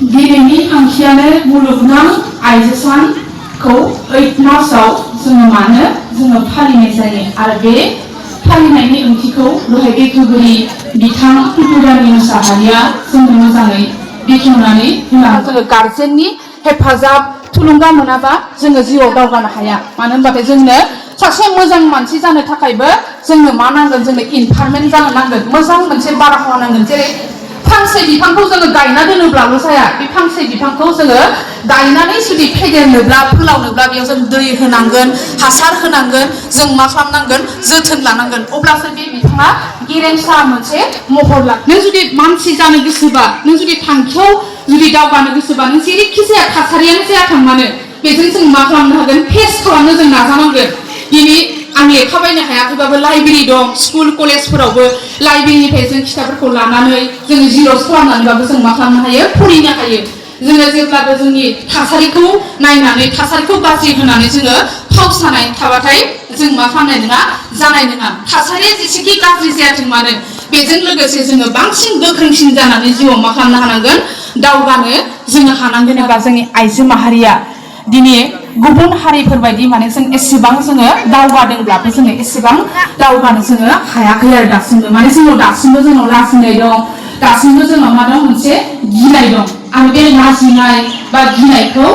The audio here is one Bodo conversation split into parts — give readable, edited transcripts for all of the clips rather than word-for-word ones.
दिनैनि थांखियानो मुलुगनां आइजो सानखौ 8 मार्चआव जोङो मानो जोङो फालिनाय जायो आरो बे फालिनायनि ओंथिखौ दहाय बेखेवगिरि बिथां पुतुरानि मोसाहारिया जोंनो मोजाङै बेखेवनानै जोङो गार्जेननि हेफाजाब थुलुंगा मोनाबा जोङो जिउआव दावगानो हाया मानो होनबाथाय जोंनो सासे मोजां मानसि जानो थाखायबो जोंनो मा नांगोन जोंनो इनभायरनमेन्ट जानो नांगोन मोजां मोनसे बारहावा नांगोन जेरै फांसे बिफांखौ जोङो गायना दोनोब्लाल' जाया बे फांसे बिफांखौ जोङो गायनानै जुदि फेदेरनोब्ला फोलावनोब्ला बेयाव जों दै होनांगोन हासार होनांगोन जों मा खालामनांगोन जोथोन लानांगोन अब्लासो बे बिफाङा गेरेमसा मोनसे महर लागोन नों जुदि मानसि जानो गोसोबा नों जुदि थांखियाव जुदि दावगानो गोसोबा नों जेरैखि जाया थासारियानो जायाथों मानो बेजों जों मा खालामनो हागोन फेस खालामनो जों नाजानांगोन दिनै आं लेखा बायनो हायाखैबाबो लाइब्रेरि दं स्कुल कलेजफोरावबो लाइब्रेरिनिफ्राय जों खिथाबफोरखौ लानानै जोङो जिर'क्स खालामनानैबाबो जों मा खालामनो हायो फरायनो हायो जोङो जेब्लाबो जोंनि थासारिखौ नायनानै थासारिखौ गाज्रि होनानै जोङो फावसानाय थाबाथाय जों मा खालामनाय नङा जानाय नङा थासारिया जेसेखि गाज्रि जायाथों मानो बेजों लोगोसे जोङो बांसिन गोख्रोंसिन जानानै जिउआव मा खालामनो हानांगोन दावगानो जोङो हानांगोन एबा जोंनि आइजो माहारिया दिनै गुबुन हारिफोर बायदि माने जों एसेबां जोङो दावगादोंब्लाबो जोङो एसेबां दावगानो जोङो हायाखै आरो दासिमबो माने जोंनाव दासिमबो जोंनाव लाजिनाय दं दासिमबो जोंनाव मा दं मोनसे गिनाय दं आरो बे लाजिनाय बा गिनायखौ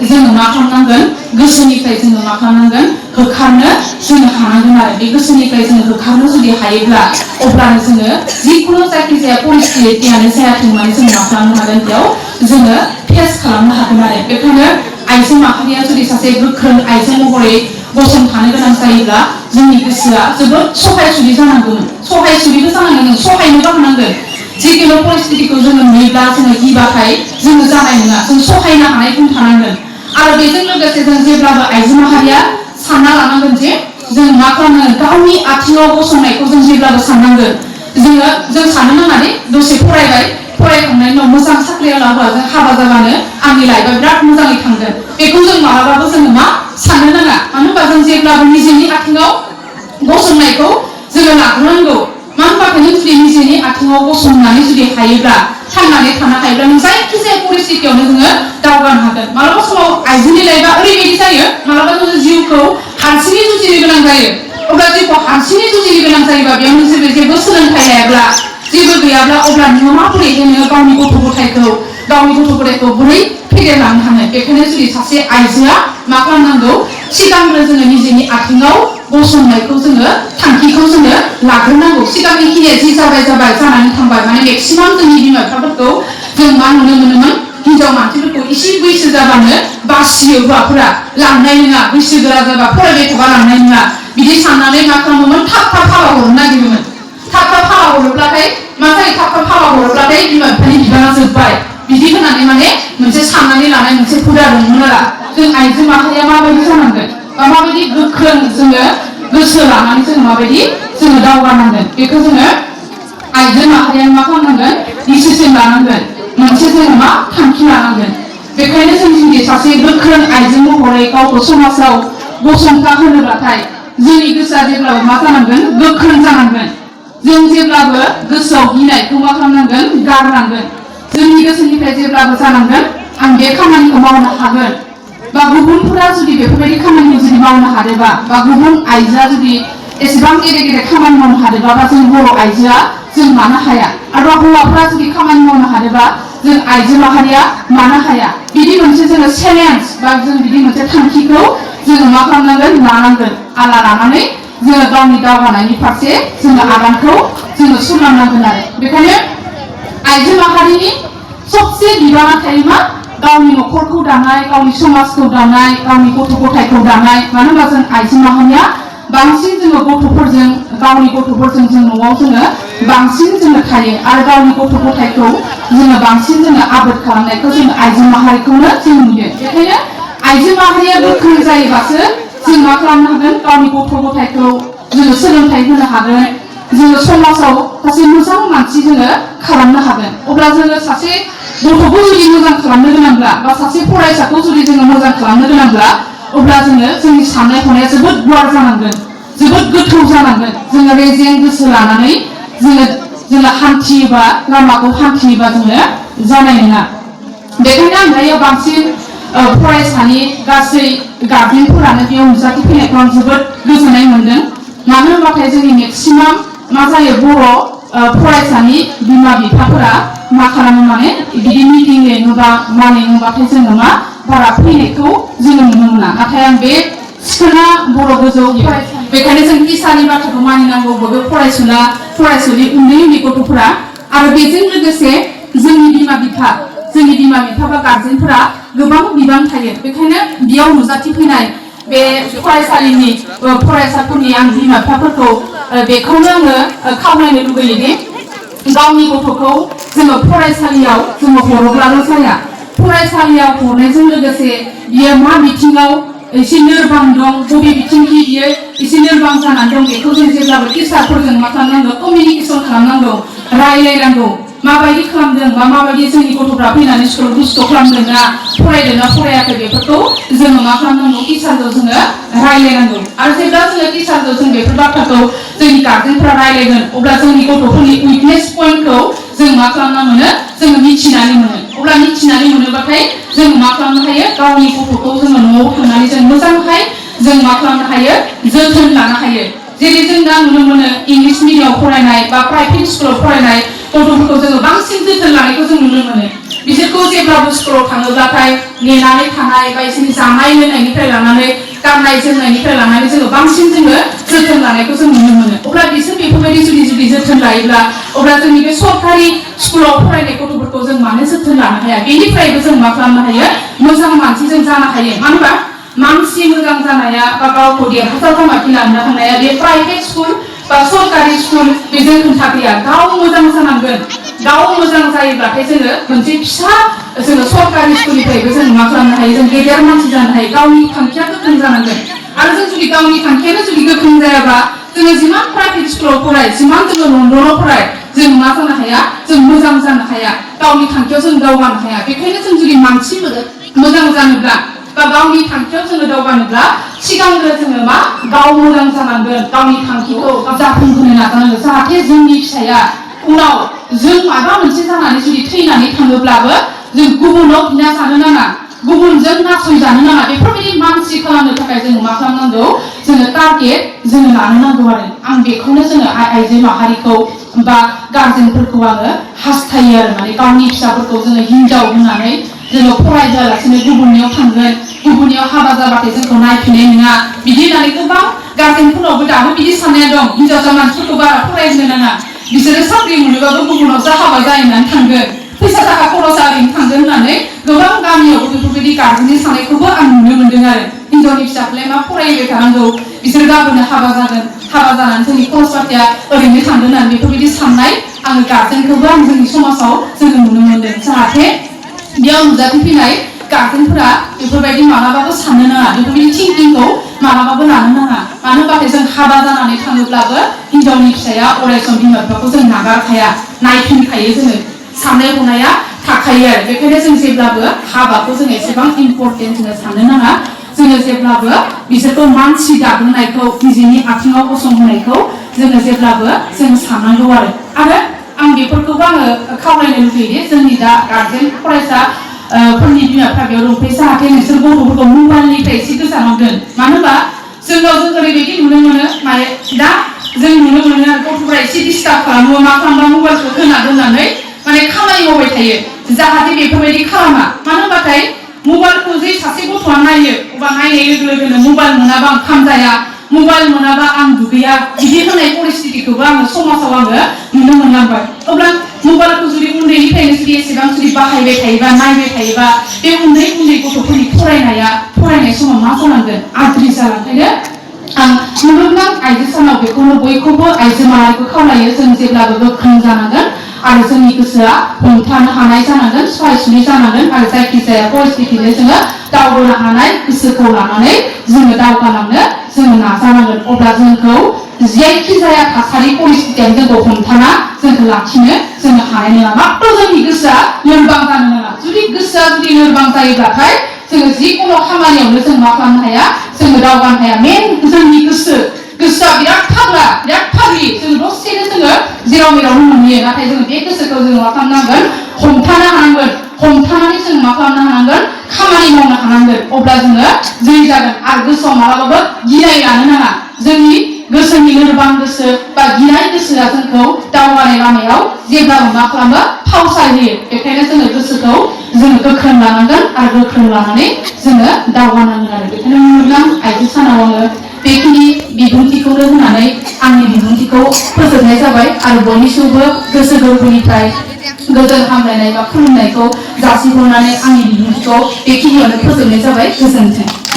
जोङो मा खालामनांगोन गोसोनिफ्राय जोङो मा खालामनांगोन होखारनो जोङो हानांगोन आरो बे गोसोनिफ्राय जोङो होखारनो जुदि हायोब्ला अब्लानो जोङो जिखुनु जायखिजाया परिस्थितियानो जायाथों माने जों मा खालामनो हागोन बेयाव जोङो फेस खालामनो हागोन आरो बेखायनो आइजो माहारिया जुदि सासे गोख्रों आइजो महरै गसंथानो गोनां जायोब्ला जोंनि गोसोआ जोबोद सहायसुलि जानांगौमोन सहायसुलिबो जानांगोन सहायनोबो हानांगोन जिखुनु परिस्थितिखौ जोङो नुयोब्ला जोङो गिबाथाय जोङो जानाय नङा जों सहायनो हानाय गुन थानांगोन आरो बेजों लोगोसे जों जेब्लाबो आइजो माहारिया सानना लानांगोन जे जों मा खालामनांगोन गावनि आथिङाव गसंनायखौ जों जेब्लाबो साननांगोन जों साननो नाङा दे दसे फरायखांनायनि उनाव मोजां साख्रियावला हौवाजों हाबा जाबानो आंनि लाइफआ बिराद मोजाङै थांगोन बेखौ जों मालाबाबो जोङो मा साननो नाङा मानो होनबा जों जेब्लाबो निजेनि आथिङाव गसंनायखौ जोङो लाग्रोनांगौ मानो होनबा नों जुदि निजेनि आथिङाव गसंनानै जुदि हायोब्ला थांनानै थानो हायोब्ला नों जायखिजाया परिस्थितियावनो जोङो दावगानो हागोन मालाबा समाव आइजोनि लाइफआ ओरैबायदि जायो मालाबा जोङो जिउखौ हारसिङै जुजिनो गोनां जायो अब्ला जिउखौ हारसिङै जुजिनो गोनां जायोबा बेयावनो जेबो सोलोंथाइ लायाब्ला जेबो गैयाब्ला अब्ला नोङो माबोरैहाय नोङो गावनि गथ' गथायखौ बोरै फेदेरलांनो हानो बेखायनो जुदि सासे आइजोआ मा खालामनांगौ सिगांग्रो जोङो निजेनि आथिङाव गसंनायखौ जोङो थांखिखौ जोङो लाग्रोनांगौ सिगांनि खिनिया जि जाबाय जानानै थांबाय माने मेक्सिमाम जोंनि बिमा बिफाफोरखौ जों मा नुनो मोनोमोन हिनजाव मानसिफोरखौ एसे बैसो जाबानो बासियो हौवाफोरा लांनाय नङा बैसो गोरा जाबा फरायबाय थाबा लांनाय नङा बिदि साननानै मा खालामोमोन थाब हाबा हरनो नागिरोमोन थाब हाबा हरोब्लाथाय मा जायो थाब हाबा हरोब्लाथाय बिमा बिफानि बिबाना जोब्बाय बिदि होनानै माने मोनसे साननानै लानाय मोनसे हुदा दंमोन आरो जों आइजो माहारिया माबायदि जानांगोन बा माबायदि गोख्रों जोङो गोसो लानानै जोङो माबायदि जोङो दावगानांगोन बेखौ जोङो आइजो माहारिया मा खालामनांगोन डिसिसन लानांगोन मोनसे जोङो मा थांखि लानांगोन बेखायनो जों जुदि सासे गोख्रों आइजो महरै गावखौ समाजाव गसंथा होनोब्लाथाय जोंनि गोसोआ जेब्लाबो मा जानांगोन गोख्रों जानांगोन जों जेब्लाबो गोसोआव गिनायखौ मा खालामनांगोन गारनांगोन जोंनि गोसोनिफ्राय जेब्लाबो जानांगोन आं बे खामानिखौ मावनो हागोन बा गुबुनफोरा जुदि बेफोरबायदि खामानिखौ जुदि मावनो हादोंबा बा गुबुन आइजोआ जुदि एसेबां गेदेर खामानि मावनो हादोंबा बा जों बर' आइजोआ जों मानो हाया आरो हौवाफोरा जुदि खामानि मावनो हादोंबा जों आइजो माहारिया मानो हाया बिदि मोनसे जोङो चेलेन्ज बा जों बिदि मोनसे थांखिखौ जोङो मा खालामनांगोन लानांगोन आला लानानै जोङो गावनि दावगानायनि फारसे जोङो आगानखौ जोङो सुरलांनांगोन आरो बेखायनो आइजो माहारिनि सबसे बिबाना थायो मा गावनि न'खरखौ दानाय गावनि समाजखौ दानाय गावनि गथ' गथायखौ दानाय मानो होनबा जों आइजो माहारिया बांसिन जोङो गावनि गथ'फोरजों जों न'आव जोङो बांसिन जोङो थायो आरो गावनि गथ' गथायखौ जोङो बांसिन जोङो आबाद खालामनायखौ जोङो आइजो माहारिखौनो जों नुयो बेखायनो आइजो माहारिया गोख्रों जायोबासो जों मा खालामनो हागोन गावनि गथ' गथायखौ जोङो सोलोंथाइ होनो हागोन जोङो समाजाव सासे मोजां मानसि जोङो खालामनो हागोन अब्ला जोङो सासे गथ'खौ जुदि मोजां खालामनो गोनांब्ला बा सासे फरायसाखौ जुदि जोङो मोजां खालामनो गोनांब्ला अब्ला जोङो जोंनि साननाय हनाया जोबोद गुवार जानांगोन जोबोद गोथौ जानांगोन जोङो रेजें गोसो लानानै जोङो हान्थियोबा लामाखौ हान्थियोबा जोङो जानाय नङा बेखायनो आं दायो बांसिन फरायसानि गासै गार्जेनफोरानो बेयाव नुजाथि फैनायखौ आं जोबोद गोजोननाय मोनदों। मानो होनबाथाय जोंनि मेक्सिमाम मा जायो बर' फरायसानि बिमा बिफाफोरा मा खालामो माने बिदि मिटिं लेङोबा मा लेङोबाथाय जोङो मा बारा फैनायखौ जोङो नुनो मोना। नाथाय आं बे सिखोना बर' गोजौ फरायसालि बेखायनो जों टिचारनि बाथ्राखौ मानिनांगौ बयबो फरायसुलि उन्दै उन्दै गथ'फोरा आरो बेजों लोगोसे जोंनि बिमा बिफा बा गार्जेनफोरा गोबां बिबान थायो। बेखायनो बेयाव नुजाथि फैनाय बे फरायसालिनि फरायसाफोरनि आं बिमा बिफाफोरखौ बेखौनो आङो खावलायनो लुगैयो दि गावनि गथ'खौ जोङो फरायसालियाव जोङो हरोब्लाल' जाया। फरायसालियाव हरनायजों लोगोसे बियो मा बिथिङाव एसे लोरबां दं, बबे बिथिंखि बियो एसे लोरबां जानानै दं बेखौ जों जेब्लाबो टिचारफोरजों मा खालामनांगौ कमिउनिकेसन खालामनांगौ, रायलायनांगौ। माबायदि खालामदों बा माबायदि जोंनि गथ'फ्रा फैनानै स्कुलाव दुस्थ' खालामदोंना फरायदोंना फरायाखै बेफोरखौ जोङो मा खालामनांगौ टिचारजों जोङो रायलायनांगौ। आरो जेब्ला जोङो टिचारजों जों बेफोर बाथ्राखौ जोंनि गार्जेनफोरा रायलायगोन अब्ला जोंनि गथ'फोरनि उइकनेस पइन्टखौ जों मा खालामना मोनो जोङो मिथिनानै मोनो। अब्ला मिथिनानै मोनोबाथाय जों मा खालामनो हायो गावनि गथ'खौ जोङो न'आव थांनानै जों मोजांहाय जों मा खालामनो हायो जोथोन लानो हायो। जेरै जों दा नुनो मोनो इंलिश मिडियामाव फरायनाय बा प्राइभेट स्कुलाव फरायनाय गथ'फोरखौ जोङो बांसिन जोथोन लानायखौ जों नुनो मोनो। बिसोरखौ जेब्लाबो स्कुलाव थाङोब्लाथाय नेनानै थानाय बा बिसोरनि जानाय लोंनायनिफ्राय लानानै गाननाय जोमनायनिफ्राय लानानै जोङो बांसिन जोङो जोथोन लानायखौ जों नुनो मोनो। अब्ला बिसोर बेफोरबायदि जुदि जोथोन लायोब्ला अब्ला जोंनि बे सरकारि स्कुलाव फरायनाय गथ'फोरखौ जों मानो जोथोन लानो हाया? बेनिफ्रायबो जों मा खालामनो हायो मोजां मानसि जों जानो हायो। मानो होनबा मानसि मोजां जानाया बा गावखौ देरहासार खालामनानै लानो हानाया बे प्राइभेट स्कुल बा सरकारि स्कुल बेजों खोथा गैया। गाव मोजां जानांगोन। गाव मोजां जायोब्लाथाय जोङो मोनसे फिसा जोङो सरकारि स्कुलनिफ्रायबो जों मा खालामनो हायो जों गेदेर मानसि जानो हायो। गावनि थांखिया गोख्रों जानांगोन। आरो जों जुदि गावनि थांखियानो जुदि गोख्रों जायाबा जोङो जिमान प्राइभेट स्कुलाव फराय जिमान जोङो लन्डनाव फराय जों मा जानो हाया जों मोजां जानो हाया। गावनि थांखियाव जों दावगानो हाया। बेखायनो जों जुदि मानसि मोजां जानोब्ला बा गावनि थांखियाव जोङो दावगानोब्ला सिगांग्रो जोङो मा गाव मोजां जानांगोन। गावनि थांखिखौ जाफुंहोनो नाजानांगोन जाहाथे जोंनि फिसाया उनाव जों माबा मोनसे जानानै जुदि थैनानै थाङोब्लाबो जों गुबुनाव बिना जानो नाङा, गुबुनजों नासयजानो नाङा। बेफोरबायदि मानसि खालामनो थाखाय जों मा खालामनांगौ जोङो टारगेट जोङो लानो नांगौ आरो आं बेखौनो जोङो आइजो माहारिखौ बा गार्जेनफोरखौ आङो हास्थायो आरो माने गावनि फिसाफोरखौ जोङो हिनजाव होननानै जोङो फरायहोआलासिनो गुबुननियाव थांगोन, गुबुननियाव हाबा जाबाथाय जोंखौ नायफिननाय नङा बिदि होननानै गोबां गार्जेनफोरावबो दाबो बिदि साननाया दं। हिनजावसा मानसिफोरखौ बारा फरायहोनो नाङा, बिसोरो साख्रि मोनोबाबो गुबुनाव जा हाबा जाहैनानै थांगोन, फैसा थाखा खरसा ओरैनो थांगोन होननानै गोबां गामियावबो बेफोरबायदि गार्जेननि साननायखौबो आं नुनो मोनदों आरो हिनजावनि फिसाखौलाय मा फरायहोबाय थानांगौ, बिसोर गाबोननो हाबा जागोन, हाबा जानानै जोंनि खरस पातिया ओरैनो थांगोन होननानै बेफोरबायदि साननाय आङो गार्जेनखौबो आं जोंनि समाजाव जोङो नुनो मोनदों। जाहाथे बेयाव नुजाथि फैनाय गार्जेनफोरा बेफोरबायदि मालाबाबो साननो नाङा, बेफोरबायदि थिंकिंखौ मालाबाबो लानो नाङा। मानो होनबाथाय जों हाबा जानानै थाङोब्लाबो हिनजावनि फिसाया अरायसम बिमा बिफाखौ जों नागारखाया, नायफिनखायो जोङो, साननाय हनाया थाखायो आरो बेखायनो जों जेब्लाबो हाबाखौ जों एसेबां इम्परटेन्ट जोङो साननो नाङा। जोङो जेब्लाबो बिसोरखौ मानसि दाबोनायखौ निजेनि आथिङाव गसंहोनायखौ जोङो जेब्लाबो जों साननांगौ आरो आं बेफोरखौबो आङो खावलायनो लुबैयो जोंनि दा गार्जेन फरायसा फोरनि बिमा बिफा बेयाव दंफैयो जाहाथे नोंसोर गथ'फोरखौ मबाइलनिफ्राय एसे गोजानाव दोन। मानो होनबा जों ओरैबायदि नुनो मोनो माने दा जों नुनो मोनो गथ'फोरा एसे डिस्टार्ब खालामो, मा खालामबा मबाइलखौ होना दोननानै माने खामानि मावबाय थायो। जाहाथे बेफोरबायदि खालामा। मानो होनबाथाय मबाइलखौ जे सासे गथ'आ नायो अब्ला नायनाय लोगो लोगोनो मबाइल मोनाबा ओंखाम जाया, मबाइल मोनाबा आं दुगैया, बिदि होनाय परिस्थितिखौबो आङो समाजाव आङो नुनो मोनलांबाय। अब्ला मबाइलखौ जुदि उन्दैनिफ्रायनो जुदि एसेबां जुदि बाहायबाय थायोबा नायबाय थायोबा बे उन्दै गथ'फोरनि फरायनाय समाव मा जालांगोन आद्रि जालांखायनो आं मुलुगनां आइजो सानाव बेखौनो बयखौबो आइजो माहारिखौ खावलायो जों जेब्लाबो गोख्रों जानांगोन आरो जोंनि गोसोआ हमथानो हानाय जानांगोन, सहायसुलि जानांगोन आरो जायखिजाया परिस्थितिजों जोङो दावगानो हानाय गोसोखौ लानानै जोङो दावगालांनो जोङो नाजानांगोन। अब्ला जोंखौ जायखिजाया थासारि परिस्थितियानो जोंखौ हमथाना जोंखौ लाखिनो जोङो हानाय नङा। मात्र जोंनि गोसोआ लोरबां जानो नाङा। जुदि गोसोआ जुदि लोरबां जायोब्लाथाय जोङो जिखुनु खामानियावनो जों मा खालामनो हाया जोङो दावगानो हाया। मेन जोंनि गोसोआ बिराद फाग्ला, बिराद फाग्लि, जों दसेनो जोङो जेराव मेरावनो मोनहैयो। नाथाय जोङो बे गोसोखौ जोङो मा खालामनांगोन हमथानो हानांगोन। हमथानानै जों मा खालामनो हानांगोन खामानि मावनो हानांगोन अब्ला जोङो जै जागोन आरो गोसोआव मालाबाबो गिनाय लानो नाङा जोंनि गोसोनि लोरबां गोसो बा गिनाय गोसोआ जोंखौ दावगानाय लामायाव जेब्लाबो मा खालामो फावसाय होयो बेखायनो जोङो गोसोखौ जोङो गोख्रों लानांगोन आरो गोख्रों लानानै जोङो दावगानांगोन आरो बेखायनो मुलुगनां आइजो सानाव आङो बेखिनि बिबुंथिखौनो होनानै आंनि बिबुंथिखौ फोजोबनाय जाबाय आरो बयनिसिमबो गोसो गोरबोनिफ्राय गोजोन हामलायनाय बा खुलुमनायखौ जासिहरनानै आंनि बिबुंथिखौ बेखिनियावनो फोजोबनाय जाबाय गोजोन्थों।